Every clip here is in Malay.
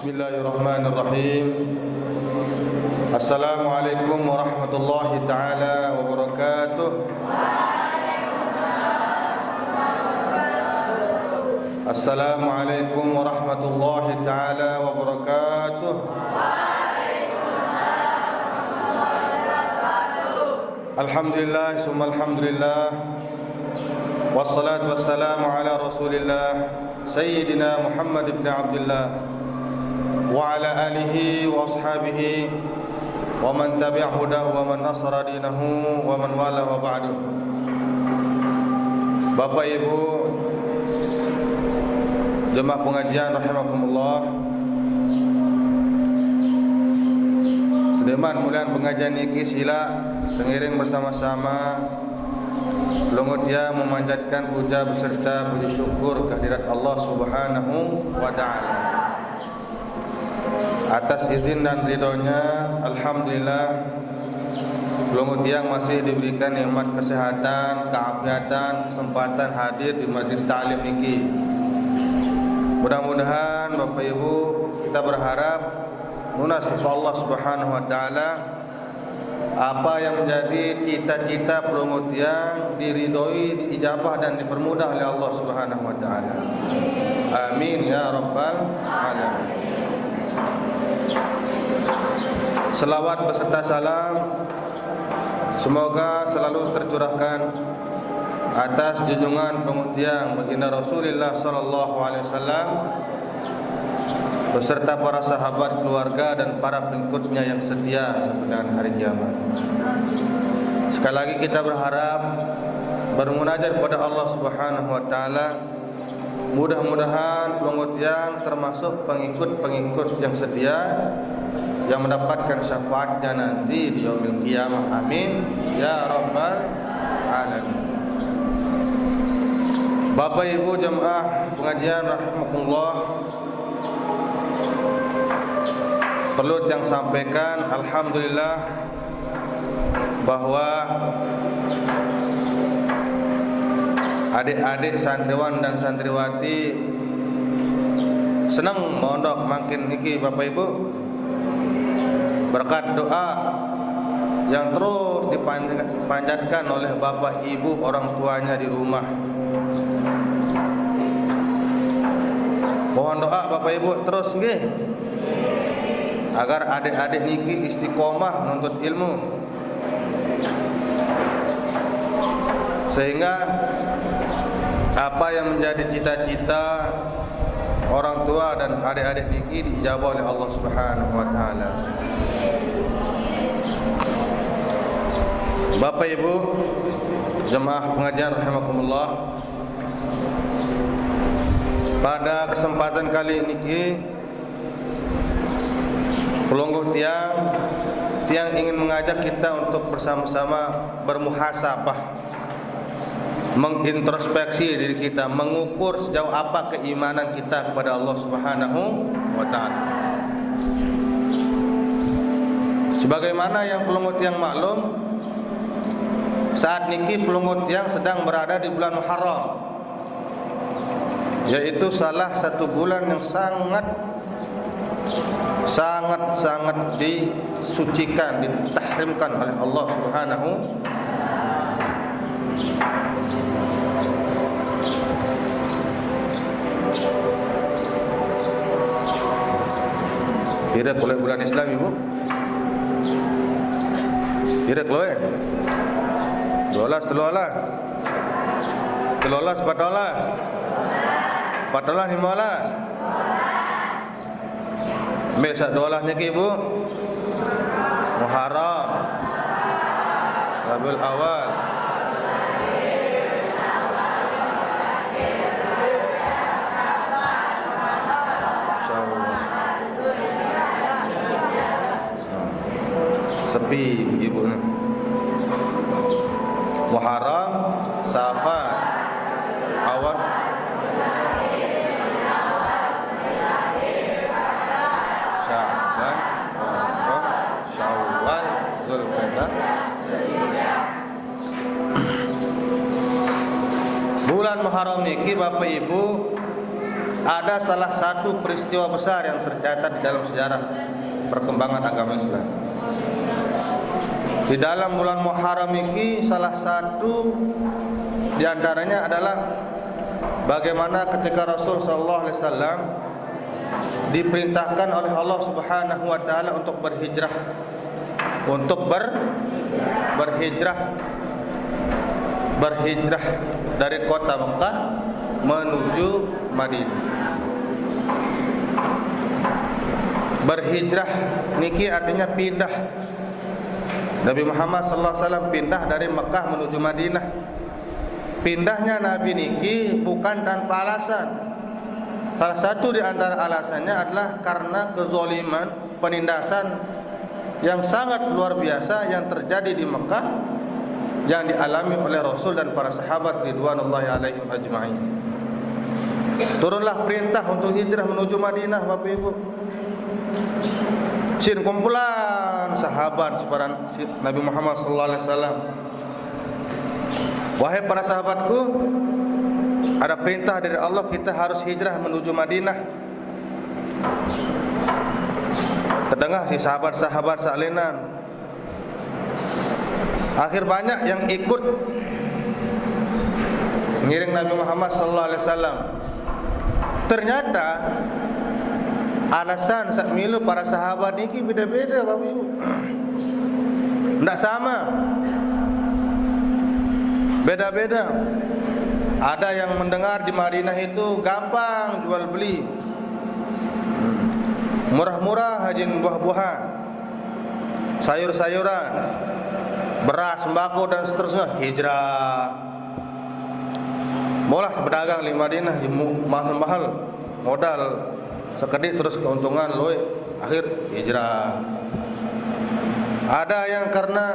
Bismillahirrahmanirrahim. Assalamualaikum warahmatullahi taala wabarakatuh. Assalamualaikum warahmatullahi taala wabarakatuh. Alhamdulillah summa alhamdulillah. Wassalatu wassalamu ala Rasulillah Sayyidina Muhammad ibn Abdullah wa ala alihi wa ashabihi wa man tabi'a hudahu wa man nasara dinahu wa man wala wa ba'du. Bapak Ibu jemaah pengajian rahimakumullah, sedeman mulian pengajian niki sila tengiring bersama-sama lungut ya memanjatkan puja beserta puji syukur kehadirat Allah Subhanahu wa taala. Atas izin dan ridhonya, alhamdulillah lungut yang masih diberikan nikmat kesehatan, keafiatan, kesempatan hadir di majlis ta'lim niki. Mudah-mudahan Bapak Ibu kita berharap lunas kepada Allah Subhanahu wa taala apa yang menjadi cita-cita pelungut yang diridhoi, diijabah dan dipermudah oleh Allah Subhanahu wa taala. Amin ya rabbal alamin. Selawat beserta salam semoga selalu tercurahkan atas junjungan pengutiang baginda Rasulullah sallallahu alaihi wasallam beserta para sahabat, keluarga dan para pengikutnya yang setia sampai dengan hari kiamat. Sekali lagi kita berharap bermunajat kepada Allah Subhanahu wa taala, mudah-mudahan pelungut yang termasuk pengikut-pengikut yang setia yang mendapatkan syafaatnya nanti di yaumil qiyamah. Amin ya rabbal alamin. Bapak Ibu jemaah pengajian rahimakumullah, perlu yang sampaikan alhamdulillah bahwa adik-adik santriwan dan santriwati senang mondok makin niki Bapak Ibu, berkat doa yang terus dipanjatkan oleh bapak ibu orang tuanya di rumah. Mohon doa Bapak Ibu terus nggih agar adik-adik niki istiqomah menuntut ilmu, sehingga apa yang menjadi cita-cita orang tua dan adik-adik niki diijabah oleh Allah Subhanahu wa taala. Bapak Ibu jemaah pengajian rahimakumullah, pada kesempatan kali ini pelunggut tiang ingin mengajak kita untuk bersama-sama bermuhasabah, mengintrospeksi diri kita, mengukur sejauh apa keimanan kita kepada Allah Subhanahu wa taala. Sebagaimana yang pelungut yang maklum, saat niki pelungut yang sedang berada di bulan Muharram, yaitu salah satu bulan yang sangat disucikan, ditahrimkan oleh Allah Subhanahu. Kira oleh bulan Islam Ibu? Kira keluar 12 telolah 14 15 Besok 12 niki Ibu Muharram, Rabiul Awal, sepi Ibu nih. Muharram, Safar, Awal, Sya'ban, Syawal, Zulqa'dah. Bulan Muharram niki Bapak Ibu ada salah satu peristiwa besar yang tercatat di dalam sejarah perkembangan agama Islam. Di dalam bulan Muharram ini salah satu di antaranya adalah bagaimana ketika Rasul sallallahu alaihi wasallam diperintahkan oleh Allah Subhanahu wa taala untuk berhijrah, berhijrah dari kota Mekah menuju Madinah. Berhijrah niki artinya pindah. Nabi Muhammad sallallahu alaihi wasallam pindah dari Mekah menuju Madinah. Pindahnya Nabi niki bukan tanpa alasan. Salah satu di antara alasannya adalah karena kezaliman, penindasan yang sangat luar biasa yang terjadi di Mekah yang dialami oleh Rasul dan para sahabat ridwanullahi alaihim ajma'in. Turunlah perintah untuk hijrah menuju Madinah, Bapak Ibu. Sin kumpulan sahabat sepadan Nabi Muhammad sallallahu alaihi wasallam. Wahai para sahabatku, ada perintah dari Allah, kita harus hijrah menuju Madinah. Terdengar si sahabat-sahabat salinan. Akhir banyak yang ikut mengiring Nabi Muhammad sallallahu alaihi wasallam. Ternyata alasan sak milu para sahabat niki beda-beda, Bapak Ibu. Tidak sama. Beda-beda. Ada yang mendengar di Madinah itu gampang jual beli, murah-murah hajin buah-buahan, sayur-sayuran, beras, sembako dan seterusnya. Hijrah. Bolah berdagang di Madinah mahal-mahal, modal sekedip terus keuntungan loe, akhir hijrah. Ada yang karena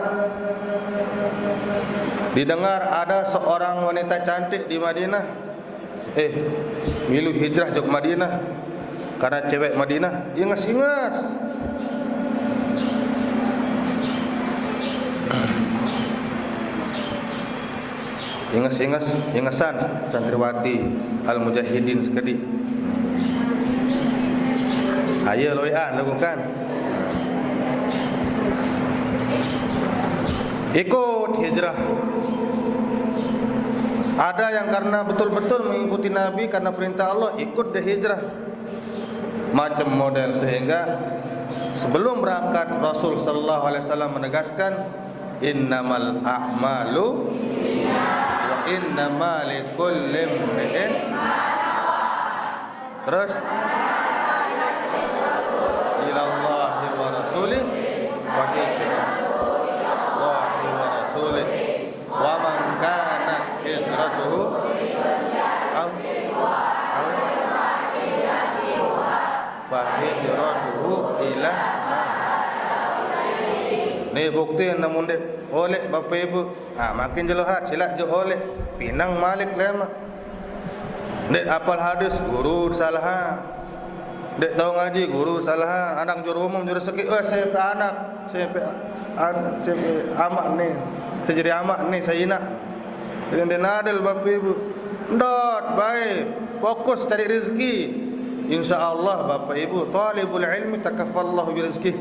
didengar ada seorang wanita cantik di Madinah, milu hijrah ke Madinah karena cewek Madinah ingas-ingas. Ingasan santriwati al-mujahidin sekali. Ayo loean lakukan. Ikut hijrah. Ada yang karena betul-betul mengikuti Nabi karena perintah Allah, ikut deh hijrah. Macam model, sehingga sebelum berangkat Rasul sallallahu alaihi wasallam menegaskan innamal a'malu wa innama likulli imri'in. Terus ilallahi wa rasulih wa hijratullahi wa rasulih wa man kana hijratuhu wa hijratuhu ila. Ni bukti namun dek oleh Bapak Ibu. Makin jelas silak je oleh pinang malik lema. Dek apal hadis guru salah. Dek tahu ngaji guru salah. Anak juru umum juru seki. Saya anak, saya amak ni. Saya jadi amak ni saya nak. Dengan dia nadal Bapak Ibu. Dot baik. Fokus cari rezeki. InsyaAllah Bapak Ibu, talibul ilmi takafallahu bi rizkih.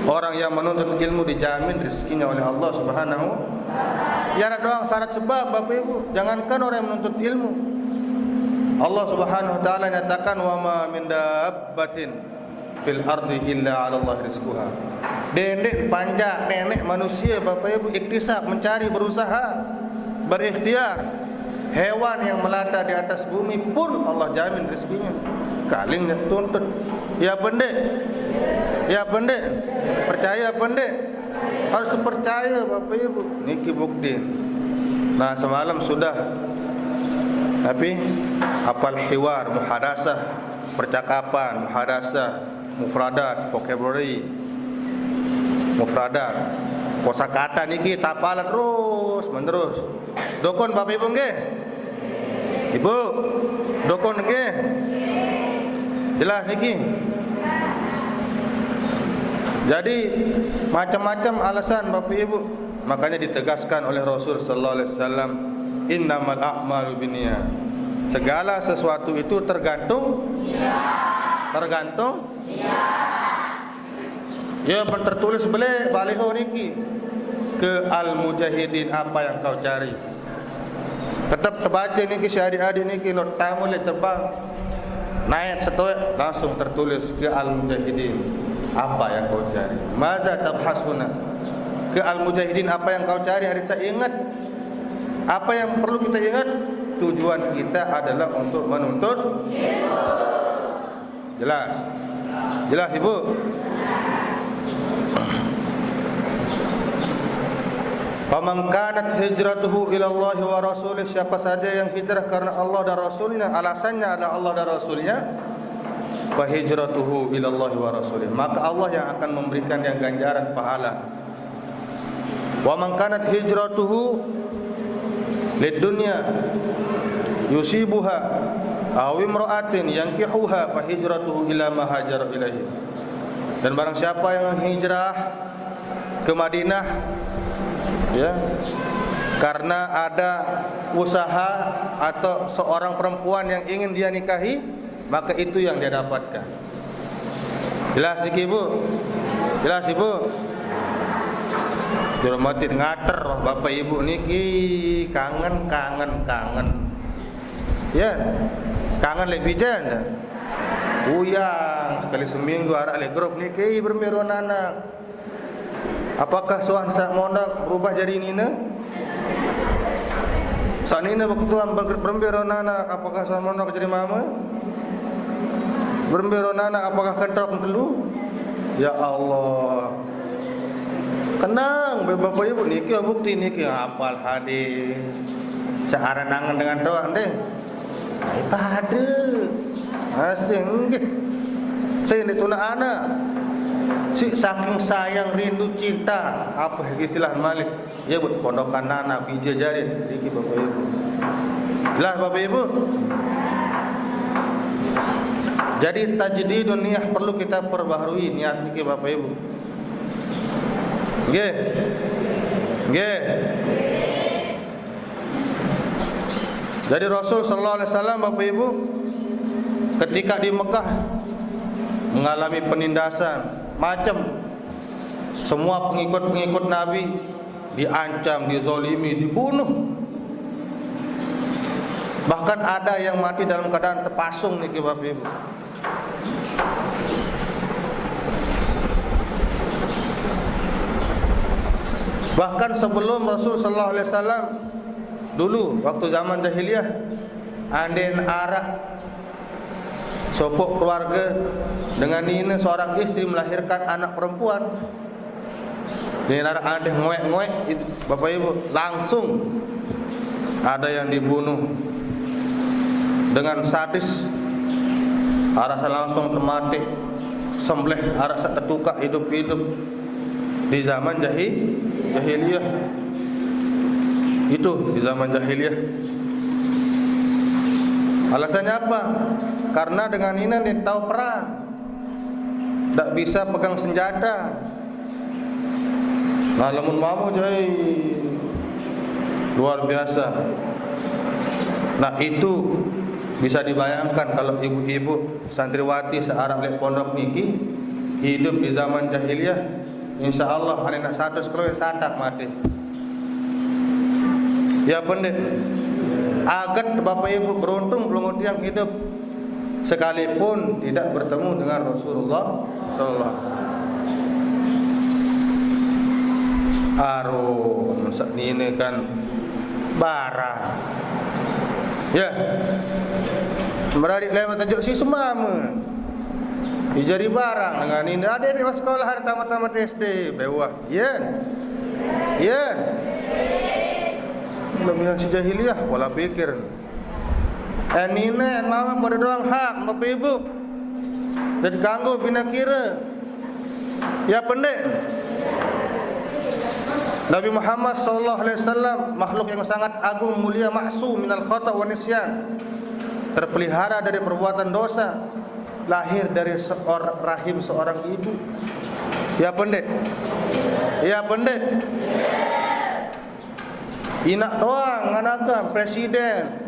Orang yang menuntut ilmu dijamin rezekinya oleh Allah Subhanahu. Ya ada doang syarat sebab Bapak Ibu. Jangankan orang yang menuntut ilmu, Allah Subhanahu wa taala nyatakan wa ma min dabbatin fil ardi illa 'ala Allah rizquha. Dendek panjang nenek manusia Bapak Ibu iktisab, mencari, berusaha, berikhtiar. Hewan yang melata di atas bumi pun Allah jamin rezekinya. Kalingnya tuntut. Ya pendek. Ya pendek. Percaya pendek. Harus percaya Bapak Ibu. Niki bukti. Nah semalam sudah. Tapi hafal hiwar, muhadasah, percakapan, muhadasah, mufradat, vocabulary, mufradat, kosakata niki tapalan terus menerus. Dokon Bapak Ibu nggih? Ibu, dokon nggih? Jelas niki. Jadi macam-macam alasan Bapak Ibu. Makanya ditegaskan oleh Rasul sallallahu alaihi wasallam, innamal a'malu binniyat. Segala sesuatu itu tergantung tergantung ya tertulis boleh baliho niki ke al-mujahidin apa yang kau cari. Tetap terbaca niki si adik-adik niki lot tamu le terbang naik setoek langsung tertulis ke al-mujahidin apa yang kau cari. Maza tabhasuna, ke al-mujahidin apa yang kau cari. Hari saya ingat apa yang perlu kita ingat, tujuan kita adalah untuk menuntut ilmu. Jelas? Jelas Ibu? Faman kanat hijratuhu ila Allah wa rasulih, siapa saja yang hijrah karena Allah dan Rasulnya, alasannya adalah Allah dan Rasulnya, fa hijratuhu ila Allah wa rasulih, maka Allah yang akan memberikan yang ganjaran pahala. Wa man kanat hijratuhu lid dunya yusibuha aw imra'atin yankihuha fa hijratuhu ila ma hajara ilaihi. Dan barang siapa yang hijrah ke Madinah ya karena ada usaha atau seorang perempuan yang ingin dia nikahi, maka itu yang dia dapatkan. Jelas niki Ibu? Jelas Ibu? Dihormati ngater Bapak Ibu niki kangen. Ya. Kangen lebih jan. Uyang sekali seminggu arak le grup niki bermeron anak. Apakah suan sak mondak berubah jadi nina? Sak nina berketuan bermeron anak, apakah suan mondak jadi mama? Bermeron anak apakah kentrok dulu? Ya Allah. Tenang Bapak Ibu niki bukti niki hafal hadis. Searan nangan dengan doang deh. Ai pada. Asing nggih. Saya dituna anak. Si saking sayang rindu cinta apa istilah Malik ya buat pondokan anak bija jadi niki Bapak Ibu. Jelas Bapak Ibu? Jadi tajdidun niyah perlu kita perbaharui niat niki Bapak Ibu. Nggih. Nggih. Jadi Rasul sallallahu alaihi wasallam Bapak Ibu ketika di Mekah mengalami penindasan macam, semua pengikut-pengikut Nabi diancam, dizolimi, dibunuh. Bahkan ada yang mati dalam keadaan terpasung niki Bapak Ibu. Bahkan sebelum Rasul sallallahu alaihi wasallam dulu waktu zaman jahiliyah anden arak sopok keluarga dengan ini seorang istri melahirkan anak perempuan. Ini anak ada ngoek-ngoek Bapak Ibu langsung ada yang dibunuh dengan sadis. Arasa langsung termati, sembelih arasa tertukar hidup-hidup di zaman jahiliyah. Itu di zaman jahiliyah. Alasannya apa? Karena dengan ini dia tahu perang, tak bisa pegang senjata. Nah, lamun mau jadi luar biasa. Nah, itu bisa dibayangkan kalau ibu-ibu santriwati searah lek pondok niki hidup di zaman jahiliyah, insyaallah hari nak 100 kilo sadak mati. Ya pendek. Agat Bapak Ibu beruntung belum yang hidup sekalipun tidak bertemu dengan Rasulullah sallallahu alaihi wasallam. Arum ini kan barang. Ya. Beradik lewat tajuk si semama. Dijari barang dengan ini. Ada di sekolah hari tamat-tamat SD, bewah. Ya. Ya. Lebih si jahiliyah pola pikir. Nina mama pada doang hak Bapak Ibu. Jadi ganggu bina kira. Ya pendek. Nabi Muhammad sallallahu alaihi wasallam makhluk yang sangat agung mulia, maksum minal khata' wa nisyan, terpelihara dari perbuatan dosa, lahir dari seorang rahim seorang ibu. Ya pendek. Ya pendek. Inak doang nganakan presiden.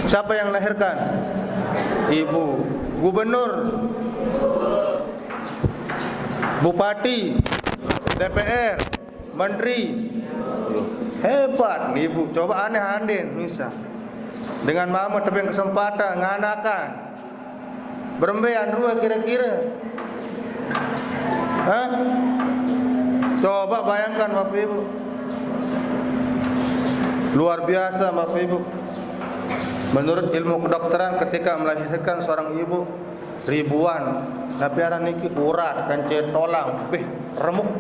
Siapa yang lahirkan? Ibu. Gubernur, bupati, DPR, menteri. Hebat nih ibu. Coba aneh andin misal dengan mama tapi kesempatan nganakan berembean dua kira-kira. Hah? Coba bayangkan Bapak Ibu. Luar biasa Bapak Ibu. Menurut ilmu kedokteran ketika melahirkan seorang ibu ribuan napiara niki urat kancet tolang remuk.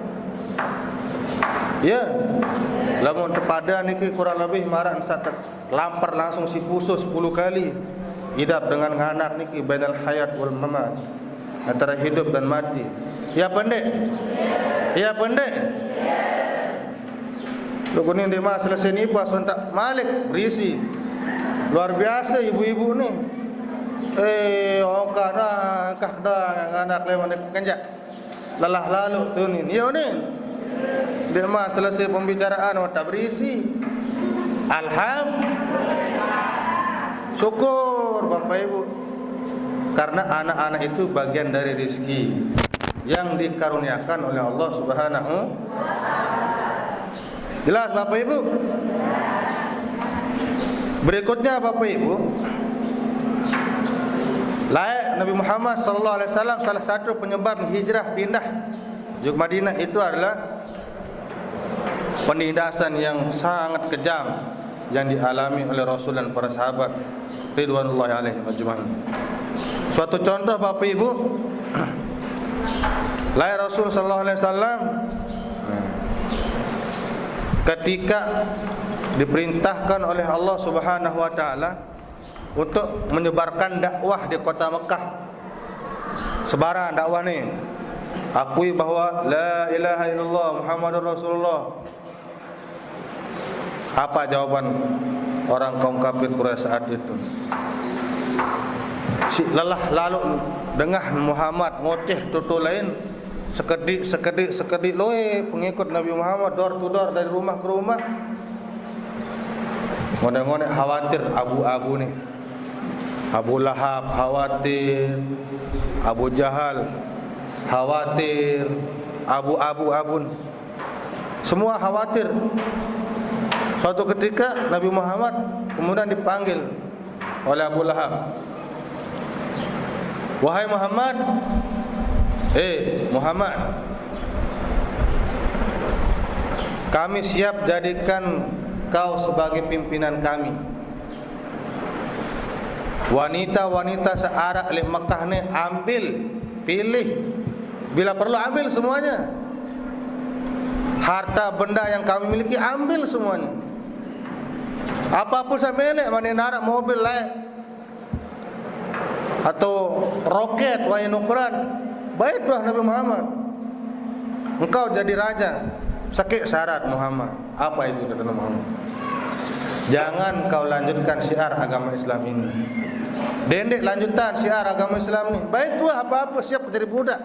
Ya. Lamun tepada niki kurang lebih marah saat lampar langsung si pusus 10 kali. Hidup dengan anak niki bainal hayat wal mamat. Antara hidup dan mati. Ya pendek. Ya pendek. Lu kuning di mas selesai ni pas sontak Malik berisi. Luar biasa ibu-ibu ni. Okah dah, kah dah anak lemon kenjak. Lelah lalu tu ni. Ya ni. Dia mah selesai pembicaraan tak berisi. Alhamdulillah. Syukur Bapak Ibu. Karena anak-anak itu bagian dari rezeki yang dikaruniakan oleh Allah Subhanahu. Jelas Bapak Ibu? Berikutnya Bapak Ibu, layak Nabi Muhammad sallallahu alaihi wasallam salah satu penyebab hijrah pindah ke Madinah itu adalah penindasan yang sangat kejam yang dialami oleh Rasul dan para sahabat ridwanullahi alaihim ajma'in. Suatu contoh Bapak Ibu, layak Rasul sallallahu alaihi wasallam ketika diperintahkan oleh Allah Subhanahu wa taala untuk menyebarkan dakwah di kota Mekah. Sebaran dakwah ni, akui bahawa la ilaha illallah Muhammadur Rasulullah. Apa jawaban orang kaum kafir Quraisy saat itu? Si lelah lalu dengah Muhammad ngoceh tutu lain sekedik loe pengikut Nabi Muhammad door to door dari rumah ke rumah. Ngonek-ngonek khawatir abu-abu ni. Abu Lahab khawatir, Abu Jahal khawatir, abu-abun semua khawatir. Suatu ketika Nabi Muhammad kemudian dipanggil oleh Abu Lahab. Wahai Muhammad, Muhammad, kami siap jadikan kau sebagai pimpinan kami. Wanita-wanita searah oleh Mekah ni ambil, pilih. Bila perlu ambil semuanya. Harta benda yang kami miliki ambil semuanya. Apa-apa saya milik, mana narak mobil lain atau roket wayan ukuran, baiklah Nabi Muhammad. Engkau jadi raja. Sakit syarat Muhammad. Apa itu kata Muhammad? Jangan kau lanjutkan syiar agama Islam ini. Dendek lanjutan syiar agama Islam ini. Baik tua apa-apa siap jadi budak.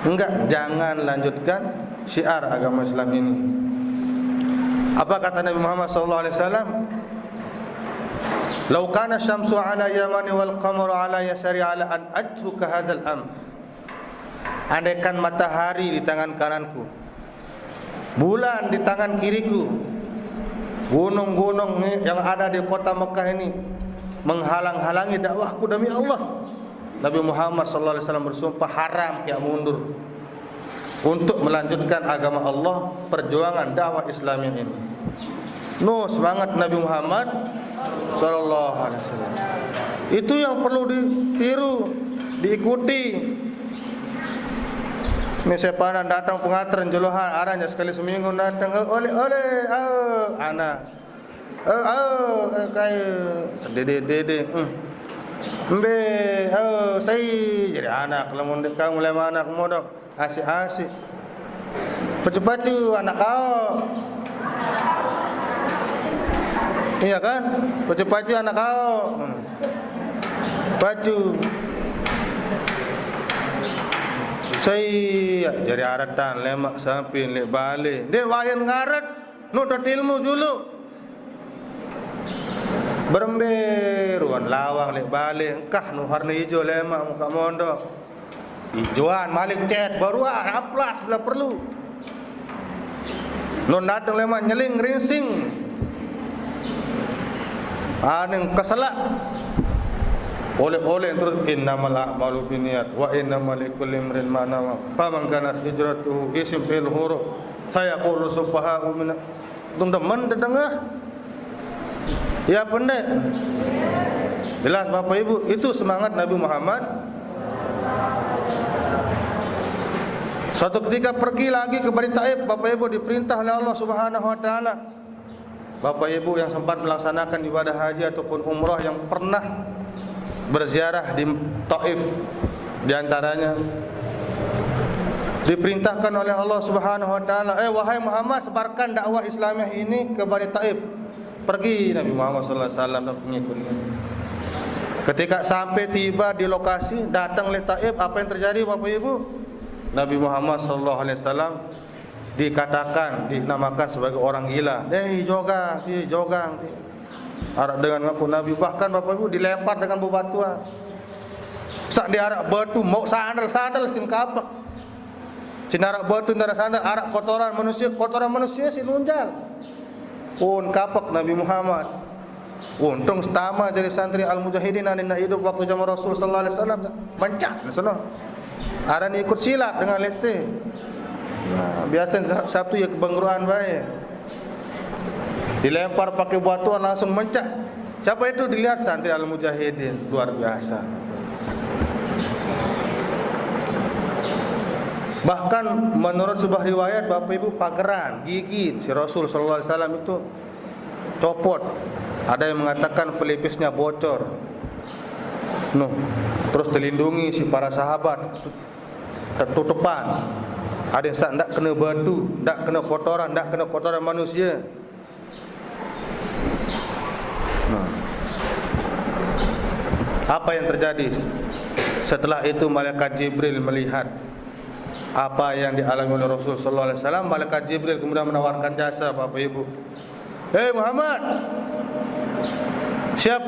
Enggak, jangan lanjutkan syiar agama Islam ini. Apa kata Nabi Muhammad sallallahu alaihi wasallam? "Lau kana syamsu ala yamani wal qamaru ala yasari ala an atruka hadzal am." Andaikan matahari di tangan kananku, bulan di tangan kiriku, gunung-gunung yang ada di kota Mekah ini menghalang-halangi dakwahku demi Allah, Nabi Muhammad sallallahu alaihi wasallam bersumpah haram kia mundur untuk melanjutkan agama Allah, perjuangan dakwah Islam ini. Semangat Nabi Muhammad sallallahu alaihi wasallam. Itu yang perlu ditiru, diikuti. Ni sepanan datang pengantaran juluhan arahnya sekali seminggu datang oleh anak dede mbe saya jadi anak lamun kamu mulai anak modok asik-asik pacu-pacu anak kau. Iya kan? Pacu-pacu anak kau. Pacu saya jadi aratan lemak samping lek balik. Dia wayan ngarat nudot ilmu dulu. Beremberuan lawang lek balik engkah nu warna hijau lemak muka mondok. Hijauan malik cat baruan amplas bila perlu. Non datang lemak nyeling rinsing. Aneng keselak. Oleh terus innamal a'malu binniyat wa innamal likulli imrin ma nawa. Faman kanat hijratuhu isim fil huruf. Saya qulu subhanahu min teman dedengah. Ya pendek. Jelas Bapak Ibu, itu semangat Nabi Muhammad. Suatu ketika pergi lagi ke Bani Taif, Bapak Ibu diperintah oleh Allah Subhanahu wa taala. Bapak Ibu yang sempat melaksanakan ibadah haji ataupun umrah yang pernah berziarah di Taif, di antaranya diperintahkan oleh Allah Subhanahu wa taala, wahai Muhammad, sebarkan dakwah Islamiah ini ke Bani Taif. Pergi Nabi Muhammad sallallahu alaihi wasallam dan pengikutnya. Ketika sampai tiba di lokasi, datang oleh Taif, apa yang terjadi Bapak Ibu? Nabi Muhammad sallallahu alaihi wasallam dinamakan sebagai orang gila. Jogang. Arak dengan ngaku Nabi, bahkan Bapak Ibu dilempar dengan bebatuan. Sak diarak batu, mau sandal sin kapak. Cinarak batu ndara sandal, arak kotoran manusia si lunjal. Pun kapak Nabi Muhammad. Untung setama dari santri Al-Mujahidin anak hidup waktu zaman Rasul sallallahu alaihi wasallam mencak di sana. Ada ni ikut silat dengan lete. Biasa Sabtu ya kebangruan bae. Dilempar pakai batuan langsung mencak. Siapa itu? Dilihat santri Al-Mujahidin, luar biasa. Bahkan menurut sebuah riwayat Bapak Ibu pageran, gigit si Rasul sallallahu alaihi wasallam itu copot. Ada yang mengatakan pelipisnya bocor. Terus terlindungi si para sahabat tertutupan. Ada yang tak kena batu, tak kena kotoran manusia. Apa yang terjadi? Setelah itu malaikat Jibril melihat apa yang dialami oleh Rasul sallallahu alaihi wasallam. Malaikat Jibril kemudian menawarkan jasa Bapak Ibu. Hei Muhammad, siap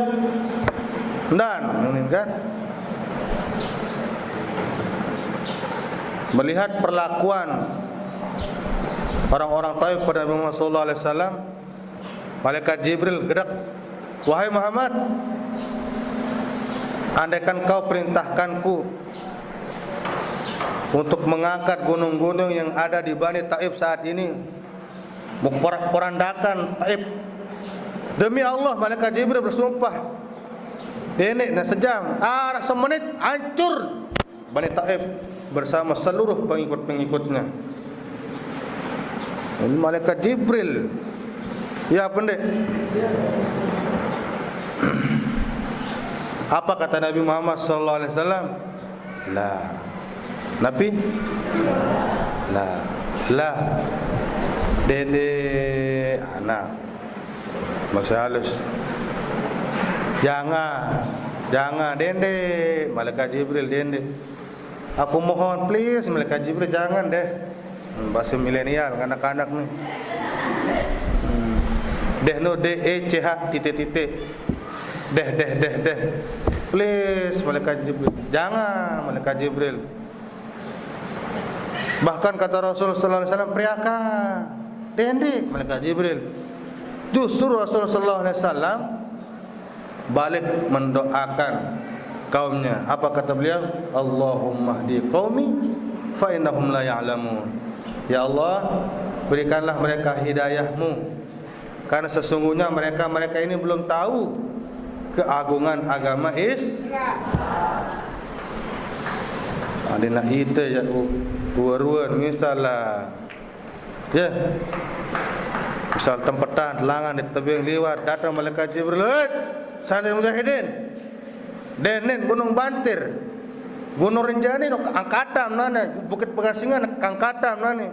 dan mengingat melihat perlakuan orang-orang Taif pada Nabi Muhammad sallallahu alaihi wasallam. Malaikat Jibril gerak, wahai Muhammad, andaikan kau perintahkanku untuk mengangkat gunung-gunung yang ada di Bani Taif saat ini, porak-porandakan Taif, demi Allah, malaikat Jibril bersumpah, nenek dan sejam, semenit hancur Bani Taif bersama seluruh pengikut-pengikutnya. Ini malaikat Jibril. Ya pendek. Apa kata Nabi Muhammad sallallahu alaihi wasallam? Nabi? Dede anak. Masih halus. Jangan dende. Malaikat Jibril dende. Aku mohon please malaikat Jibril jangan deh. Bahasa milenial anak-anak nih. Titik. Deh. Please malaikat Jibril. Jangan malaikat Jibril. Bahkan kata Rasulullah sallallahu alaihi wasallam, "Priakan." Dendek malaikat Jibril. Justru Rasulullah sallallahu alaihi wasallam balik mendoakan kaumnya. Apa kata beliau? Allahumma hdi qaumi fa innahum la ya'lamun. Ya Allah, berikanlah mereka hidayahmu, karena sesungguhnya mereka ini belum tahu keagungan agama Islam. Ada nak ite ya ruan misalnya. Ya. Misal tempatan telangan di tebing liwat, datang malaikat Jibril, santri Mujahidin. Denen Gunung Bantir, Gunung Rinjani, angkatam nana, Bukit Pengasingan, angkatam nani.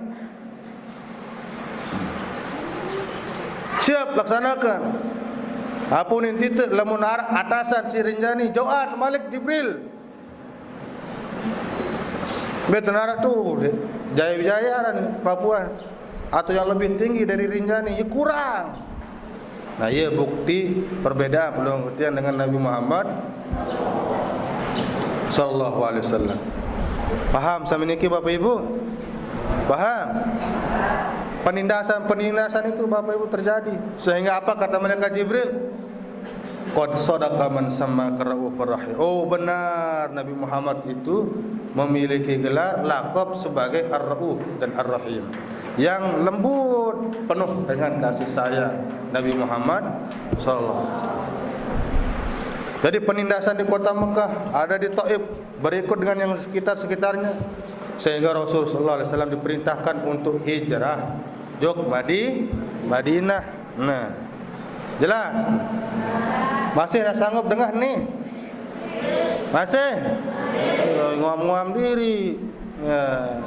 Siap laksanakan. Apunin titik lamun atasan si Rinjani, Joat Malik Jibril. Betenara tu Jaya-Wijaya Papua, atau yang lebih tinggi dari Rinjani, ya kurang. Nah, ia bukti perbedaan pelongo tiang dengan Nabi Muhammad sallallahu alaihi wasallam. Faham sampai niki Bapak Ibu? Faham? Penindasan itu Bapak Ibu terjadi. Sehingga apa kata malaikat Jibril? Qad sadaqa man sammaka raufur rahim. Oh, benar Nabi Muhammad itu memiliki gelar laqab sebagai Ar-Rauf dan Ar-Rahim, yang lembut, penuh dengan kasih sayang Nabi Muhammad sallallahu alaihi wasallam. Jadi penindasan di kota Mekah, ada di Taif, berikut dengan yang sekitar-sekitarnya, sehingga Rasulullah sallallahu alaihi wasallam diperintahkan untuk hijrah jog Madinah. Nah, jelas? Masih dah sanggup dengar ni? Masih? Nguam-nguam diri. Ya.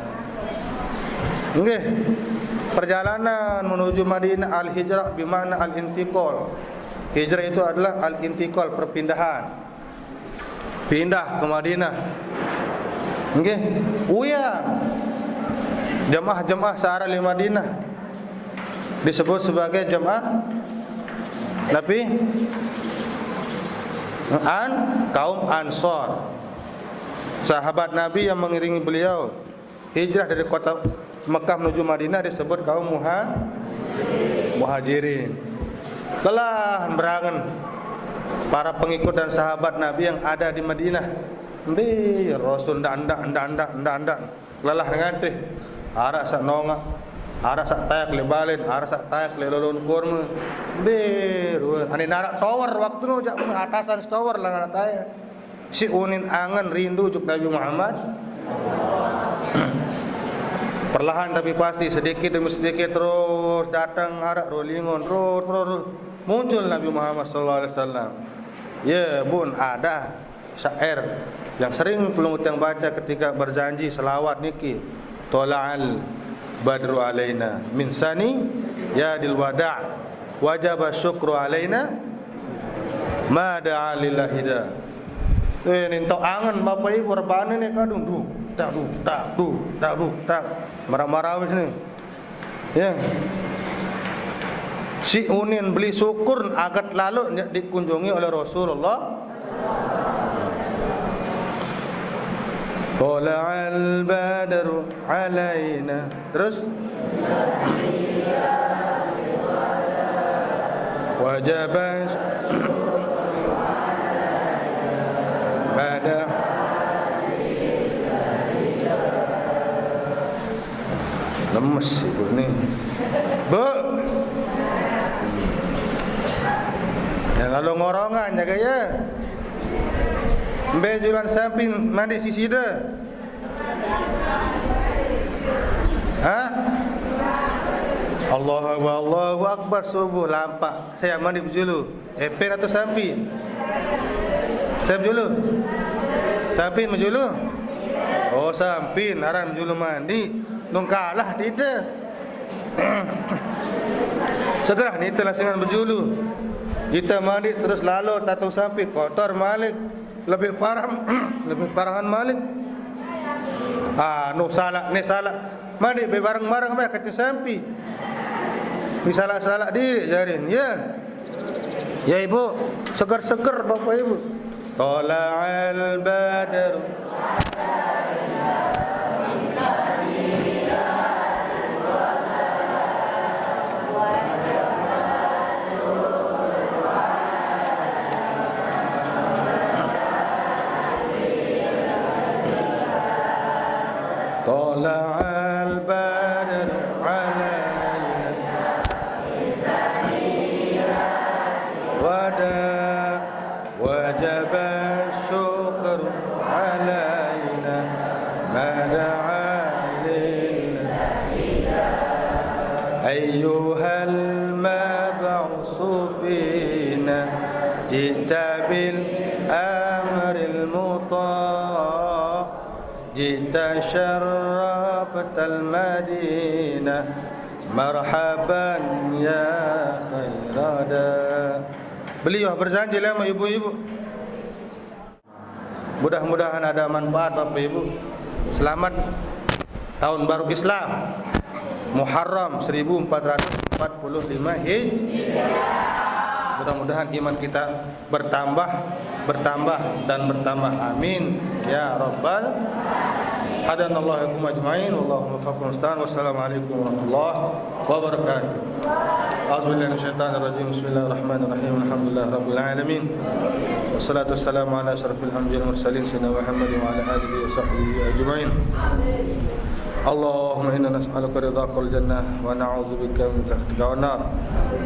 Okey. Perjalanan menuju Madinah, al-hijrah bermakna al-intiqal. Hijrah itu adalah al-intiqal, perpindahan. Pindah ke Madinah. Okey. Jemaah-jemaah searah di Madinah disebut sebagai jemaah Nabi kaum Ansor. Sahabat Nabi yang mengiringi beliau hijrah dari kota Mekah menuju Madinah disebut kaum Muhajirin. Lelah berangan para pengikut dan sahabat Nabi yang ada di Madinah. Rasul ndak lelah dengan teh. Arak sak nongak, arak sak tayak le balen, arak sak tayak le lolon kurma. Ani narak tower waktu nu jak atasan tower lah ngaran tayak. Si unin angan rindu juk Nabi Muhammad. Perlahan tapi pasti, sedikit demi sedikit terus datang arak rolingon, terus muncul Nabi Muhammad sallallahu alaihi wasallam. Ya, bun, ada syair yang sering pelungut yang baca ketika berjanji selawat niki. Tola'al badru alaina min sani yadil wada' wajaba syukru alaina ma da'a lillahi da. Ninto angan Bapak Ibu rebane ni kadung tak marah-marah wis ni. Ya. Si unin beli syukur agak lalu dikunjungi oleh Rasulullah. Tola'al badru alaina. Terus wajabah pada lemes ibu ni. Bu. Yang lalu ngorongan jaga ya. Mbe jualan samping mandi sisi dah. Ha? Allahu Akbar subuh lampak. Saya mandi berjulu. Epen atau samping? Saya berjulu. Samping berjulu. Oh, samping aran berjulu mandi. Nung kalah tidak. Segera ni telah dengan berjulu. Kita mandi terus lalu tatung samping kotor malik. Lebih parahan malik. No salah, ni salah. Mandi bareng-bareng bae kecil sampi. Ni salah-salah diri jarin, ya. Ya Ibu, segar-segar Bapak Ibu. Tala'al badr Tala'al badr alaina wada wajaba syukur alaina mada'alina ayyuhal mab'usu fina jita bil amril muta' Jita syarrafatal Madinah marhaban ya khairada. Beliau berjanji sama ibu-ibu. Mudah-mudahan ada manfaat Bapak Ibu. Selamat tahun baru Islam Muharram 1445 Hijriah. Mudah-mudahan iman kita bertambah dan bertambah. Amin ya rabbal hadanallahu yakum ajmain wallahu muwaffiqun musta'an. Wassalamualaikum warahmatullahi wabarakatuh. A'udzubillahi minasyaitonir rajim. Bismillahirrahmanirrahim. Alhamdulillahirabbil alamin. Wassalatu wassalamu ala asyrafil anbiya'i wal mursalin sayyidina Muhammadin wa ala alihi wa sahbihi ajmain. Allahumma inna nas'aluka ridhaka wal jannah wa na'udzubika min sakhatika wan nar.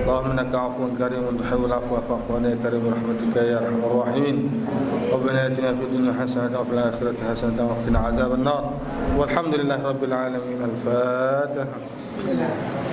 Allahumma innaka 'afuwun karimun tuhibbul 'afwa fa'fu 'anna ya karim rahmatika ya arhamar rahimin. Rabbana atina fid dunya hasanatan wa fil akhirati hasanatan wa qina 'adzaban nar. Walhamdulillahirabbil alamin. Al-Fatihah.